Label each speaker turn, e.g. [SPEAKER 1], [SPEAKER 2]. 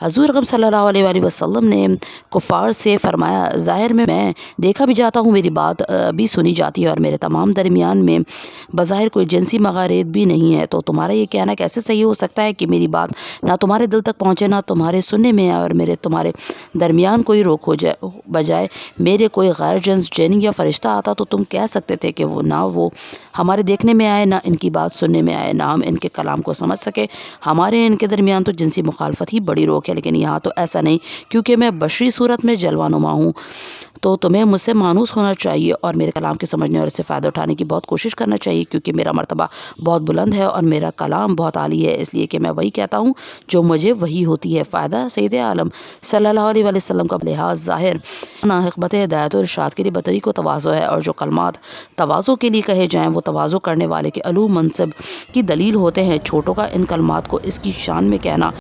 [SPEAKER 1] हज़ूर अकरम सल्लल्लाहु अलैहि वसल्लम ने कुफ़ार से फ़रमाया, ज़ाहिर में मैं देखा भी जाता हूँ, मेरी बात भी सुनी जाती है और मेरे तमाम दरमियान में बज़ाहिर कोई जिनसी मगारेत भी नहीं है। तो तुम्हारा ये कहना कैसे सही हो सकता है कि मेरी बात ना तुम्हारे दिल तक पहुँचे, ना तुम्हारे सुनने में आए और मेरे तुम्हारे दरमियान कोई रोक हो जाए, बजाय मेरे कोई गैर जिन्स जिन या फ़रिश्ता आता तो तुम कह सकते थे कि वो हमारे देखने में आए, ना इनकी बात सुनने में आए, ना हम इनके कलाम को समझ सके। हमारे इनके दरमियान तो जिनसी मुखालफत ही बड़ी रोक है, लेकिन यहाँ तो ऐसा नहीं, क्योंकि मैं बशरी सूरत में जलवानुमा हूँ। तो तुम्हें मुझसे मानूस होना चाहिए और मेरे कलाम के समझने और इससे फ़ायदा उठाने की बहुत कोशिश करना चाहिए, क्योंकि मेरा मर्तबा बहुत बुलंद है और मेरा कलाम बहुत आली है, इसलिए कि मैं वही कहता हूँ जो मुझे वही होती है। फ़ायदा सैयद आलम सल्लल्लाहु अलैहि वसल्लम का लिहाज ज़ाहिर ना हिकमत हिदायत और इरशाद के लिए बतरी को तवाज़ो है, और जो कलमात तवाज़ो के लिए कहे जाएँ वो तवाज़ो करने वाले के अलू मनसब की दलील होते हैं। छोटों का इन कलमात को इसकी शान में कहना